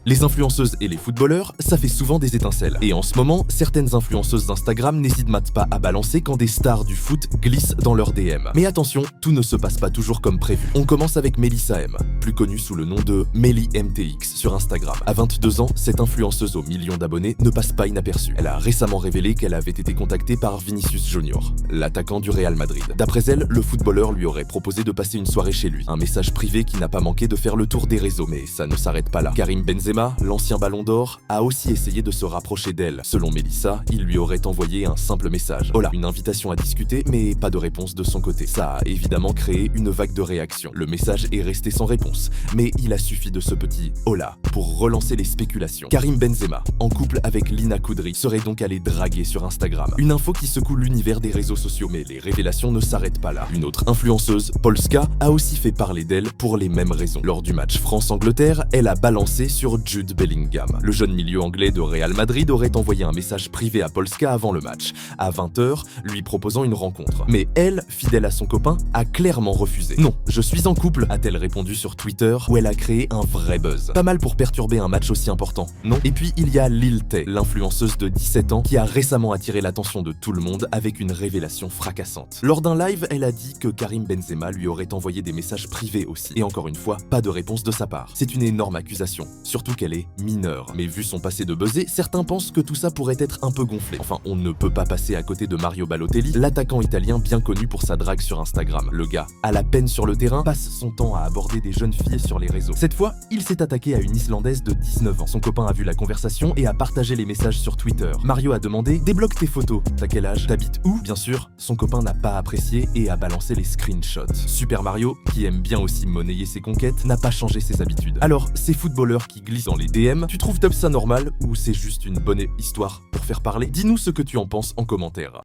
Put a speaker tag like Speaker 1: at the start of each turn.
Speaker 1: Les influenceuses et les footballeurs, ça fait souvent des étincelles. Et en ce moment, certaines influenceuses d'Instagram n'hésitent pas à balancer quand des stars du foot glissent dans leurs DM. Mais attention, tout ne se passe pas toujours comme prévu. On commence avec Melissa M, plus connue sous le nom de MellyMTX sur Instagram. À 22 ans, cette influenceuse aux millions d'abonnés ne passe pas inaperçue. Elle a récemment révélé qu'elle avait été contactée par Vinicius Junior, l'attaquant du Real Madrid. D'après elle, le footballeur lui aurait proposé de passer une soirée chez lui. Un message privé qui n'a pas manqué de faire le tour des réseaux, mais ça ne s'arrête pas là. Karim Benzema, l'ancien ballon d'or, a aussi essayé de se rapprocher d'elle. Selon Melissa, il lui aurait envoyé un simple message. Voilà, une invitation à discuter, mais pas de réponse de son côté. Ça a évidemment créé une vague de réactions. Le message est resté sans réponse, mais il a suffi de ce petit « hola » pour relancer les spéculations. Karim Benzema, en couple avec Lina Koudry, serait donc allé draguer sur Instagram. Une info qui secoue l'univers des réseaux sociaux, mais les révélations ne s'arrêtent pas là. Une autre influenceuse, Polska, a aussi fait parler d'elle pour les mêmes raisons. Lors du match France-Angleterre, elle a balancé sur Jude Bellingham. Le jeune milieu anglais de Real Madrid aurait envoyé un message privé à Polska avant le match, à 20 h, lui proposant une rencontre. Mais elle, fidèle à son copain, a clairement refusé. « Non, je suis en couple », a-t-elle répondu sur Twitter, où elle a créé un vrai buzz. Pas mal pour perturber un match aussi important, non? Et puis il y a Lil Tay, l'influenceuse de 17 ans, qui a récemment attiré l'attention de tout le monde avec une révélation fracassante. Lors d'un live, elle a dit que Karim Benzema lui aurait envoyé des messages privés aussi. Et encore une fois, pas de réponse de sa part. C'est une énorme accusation, surtout qu'elle est mineure. Mais vu son passé de buzzé, certains pensent que tout ça pourrait être un peu gonflé. Enfin, on ne peut pas passer à côté de Mario Balotelli, l'attaquant italien bien connu pour sa drague sur Instagram. Le gars, à la peine sur le terrain, passe son temps à aborder des jeunes filles sur les réseaux. Cette fois, il s'est attaqué à une Islandaise de 19 ans. Son copain a vu la conversation et a partagé les messages sur Twitter. Mario a demandé « Débloque tes photos. T'as quel âge? T'habites où ?» Bien sûr, son copain n'a pas apprécié et a balancé les screenshots. Super Mario, qui aime bien aussi monnayer ses conquêtes, n'a pas changé ses habitudes. Alors, ces footballeurs qui glissent dans les DM, tu trouves top ça normal ou c'est juste une bonne histoire pour faire parler? Dis-nous ce que tu en penses en commentaire.